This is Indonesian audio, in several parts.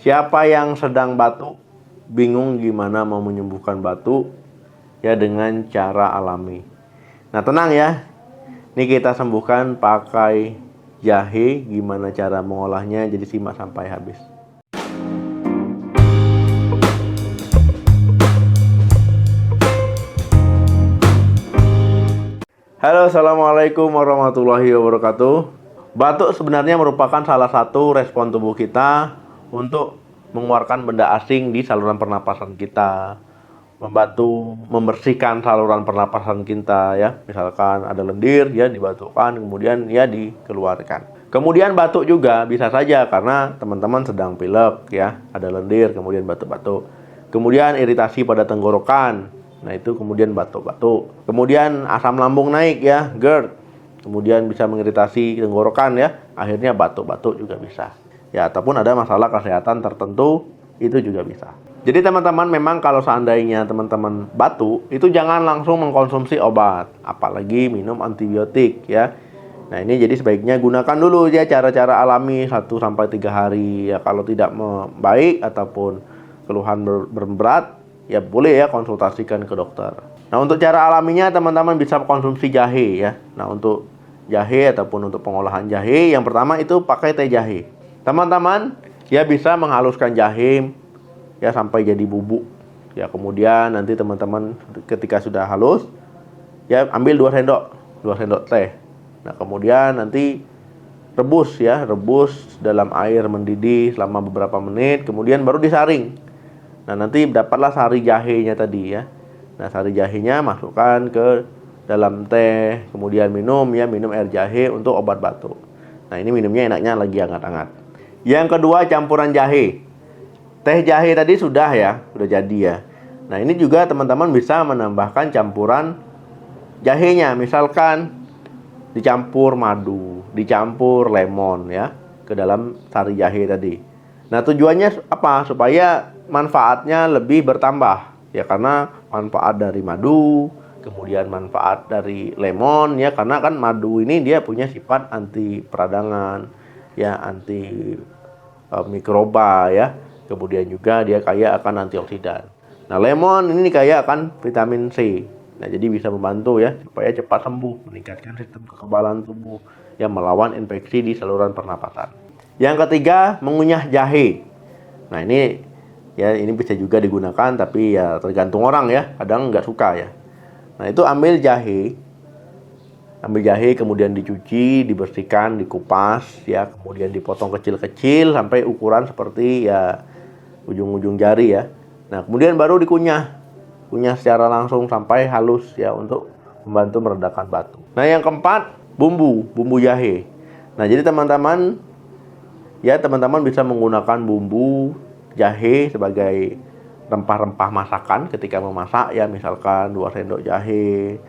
Siapa yang sedang batuk, bingung gimana mau menyembuhkan batuk, ya dengan cara alami. Nah tenang ya, ini kita sembuhkan pakai jahe. Gimana cara mengolahnya, jadi simak sampai habis. Halo, assalamualaikum warahmatullahi wabarakatuh. Batuk sebenarnya merupakan salah satu respon tubuh kita untuk mengeluarkan benda asing di saluran pernapasan kita, membantu membersihkan saluran pernapasan kita ya. Misalkan ada lendir ya, dibatukkan kemudian ya dikeluarkan. Kemudian batuk juga bisa saja karena teman-teman sedang pilek ya, ada lendir kemudian batuk-batuk. Kemudian iritasi pada tenggorokan. Nah itu kemudian batuk-batuk. Kemudian asam lambung naik ya, GERD. Kemudian bisa mengiritasi tenggorokan ya, akhirnya batuk-batuk juga bisa. Ya ataupun ada masalah kesehatan tertentu, itu juga bisa. Jadi teman-teman, memang kalau seandainya teman-teman batuk, itu jangan langsung mengkonsumsi obat, apalagi minum antibiotik ya. Nah ini jadi sebaiknya gunakan dulu ya cara-cara alami 1-3 hari ya. Kalau tidak membaik ataupun keluhan berberat, ya boleh ya konsultasikan ke dokter. Nah untuk cara alaminya teman-teman bisa konsumsi jahe ya. Nah untuk jahe ataupun untuk pengolahan jahe, yang pertama itu pakai teh jahe. Teman-teman ya bisa menghaluskan jahe ya sampai jadi bubuk. Ya kemudian nanti teman-teman ketika sudah halus ya ambil 2 sendok teh. Nah kemudian nanti rebus ya, rebus dalam air mendidih selama beberapa menit, kemudian baru disaring. Nah nanti dapatlah sari jahenya tadi ya. Nah sari jahenya masukkan ke dalam teh, kemudian minum air jahe untuk obat batuk. Nah ini minumnya enaknya lagi hangat-hangat. Yang kedua, campuran jahe. Teh jahe tadi sudah jadi ya. Nah ini juga teman-teman bisa menambahkan campuran jahenya, misalkan dicampur madu, dicampur lemon ya ke dalam sari jahe tadi. Nah tujuannya apa? Supaya manfaatnya lebih bertambah ya, karena manfaat dari madu, kemudian manfaat dari lemon ya, karena kan madu ini dia punya sifat anti peradangan ya, anti mikroba ya, kemudian juga dia kaya akan antioksidan. Nah lemon ini kaya akan vitamin C. Nah jadi bisa membantu ya supaya cepat sembuh, meningkatkan sistem kekebalan tubuh yang melawan infeksi di saluran pernapasan. Yang ketiga, mengunyah jahe. Nah ini bisa juga digunakan, tapi ya tergantung orang ya, kadang nggak suka ya. Nah itu ambil jahe kemudian dicuci, dibersihkan, dikupas ya, kemudian dipotong kecil-kecil sampai ukuran seperti ya ujung-ujung jari ya. Nah kemudian baru kunyah secara langsung sampai halus ya, untuk membantu meredakan batuk. Nah yang keempat, bumbu jahe. Nah jadi teman-teman bisa menggunakan bumbu jahe sebagai rempah-rempah masakan ketika memasak ya, misalkan 2 sendok jahe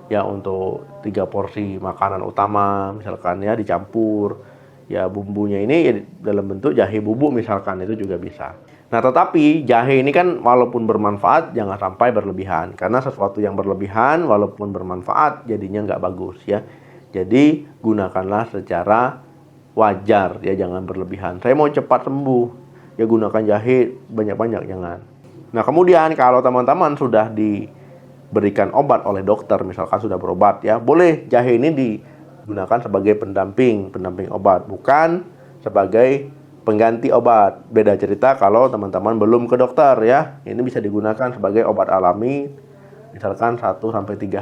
ya untuk 3 porsi makanan utama, misalkan ya dicampur ya bumbunya ini ya dalam bentuk jahe bubuk misalkan, itu juga bisa. Nah tetapi jahe ini kan walaupun bermanfaat, jangan sampai berlebihan, karena sesuatu yang berlebihan walaupun bermanfaat jadinya nggak bagus ya. Jadi gunakanlah secara wajar ya, jangan berlebihan. Saya mau cepat sembuh ya, gunakan jahe banyak-banyak, jangan. Nah kemudian kalau teman-teman sudah diberikan obat oleh dokter, misalkan sudah berobat ya, boleh jahe ini digunakan sebagai pendamping obat, bukan sebagai pengganti obat. Beda cerita kalau teman-teman belum ke dokter ya. Ini bisa digunakan sebagai obat alami, misalkan 1-3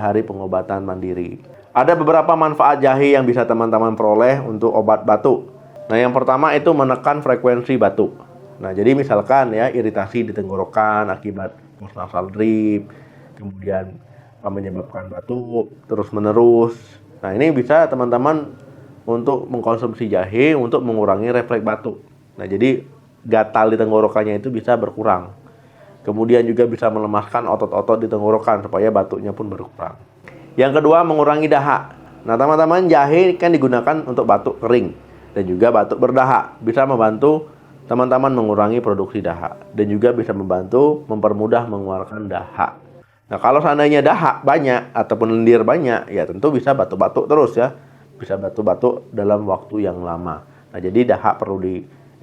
hari pengobatan mandiri. Ada beberapa manfaat jahe yang bisa teman-teman peroleh untuk obat batuk. Nah yang pertama itu menekan frekuensi batuk. Nah jadi misalkan ya iritasi di tenggorokan akibat post nasal drip, kemudian menyebabkan batuk terus menerus. Nah ini bisa teman-teman untuk mengkonsumsi jahe untuk mengurangi refleks batuk. Nah jadi gatal di tenggorokannya itu bisa berkurang. Kemudian juga bisa melemahkan otot-otot di tenggorokan supaya batuknya pun berkurang. Yang kedua, mengurangi dahak. Nah teman-teman, jahe kan digunakan untuk batuk kering dan juga batuk berdahak. Bisa membantu teman-teman mengurangi produksi dahak dan juga bisa membantu mempermudah mengeluarkan dahak. Nah kalau seandainya dahak banyak ataupun lendir banyak, ya tentu bisa batuk-batuk terus ya. Bisa batuk-batuk dalam waktu yang lama. Nah jadi dahak perlu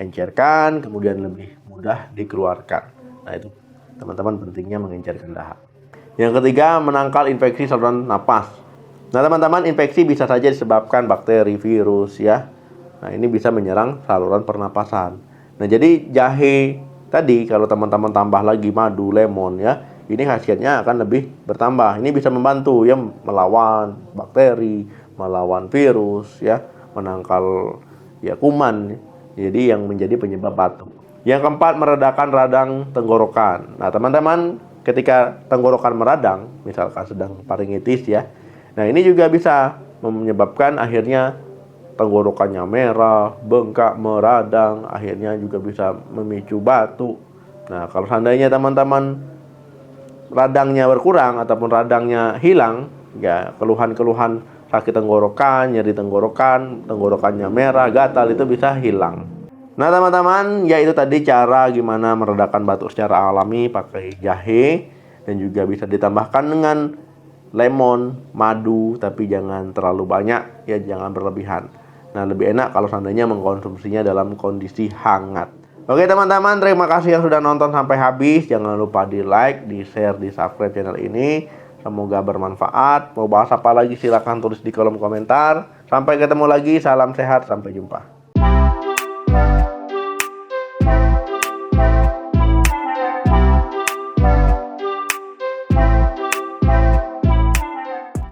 encerkan, kemudian lebih mudah dikeluarkan. Nah, itu teman-teman pentingnya mengencerkan dahak. Yang ketiga, menangkal infeksi saluran napas. Nah, teman-teman, infeksi bisa saja disebabkan bakteri, virus ya. Nah, ini bisa menyerang saluran pernapasan. Nah, jadi jahe tadi kalau teman-teman tambah lagi madu, lemon ya, ini khasiatnya akan lebih bertambah. Ini bisa membantu ya melawan bakteri, melawan virus ya, menangkal ya kuman. Jadi yang menjadi penyebab batuk. Yang keempat, meredakan radang tenggorokan. Nah, teman-teman, ketika tenggorokan meradang, misalkan sedang faringitis ya. Nah, ini juga bisa menyebabkan akhirnya tenggorokannya merah, bengkak, meradang, akhirnya juga bisa memicu batuk. Nah, kalau seandainya teman-teman radangnya berkurang ataupun radangnya hilang, ya keluhan-keluhan sakit tenggorokan, nyeri tenggorokan, tenggorokannya merah, gatal itu bisa hilang. Nah, teman-teman, ya itu tadi cara gimana meredakan batuk secara alami pakai jahe, dan juga bisa ditambahkan dengan lemon, madu, tapi jangan terlalu banyak ya, jangan berlebihan. Nah, lebih enak kalau seandainya mengkonsumsinya dalam kondisi hangat. Oke teman-teman, terima kasih yang sudah nonton sampai habis. Jangan lupa di like, di share, di subscribe channel ini. Semoga bermanfaat. Mau bahas apa lagi silahkan tulis di kolom komentar. Sampai ketemu lagi, salam sehat, sampai jumpa.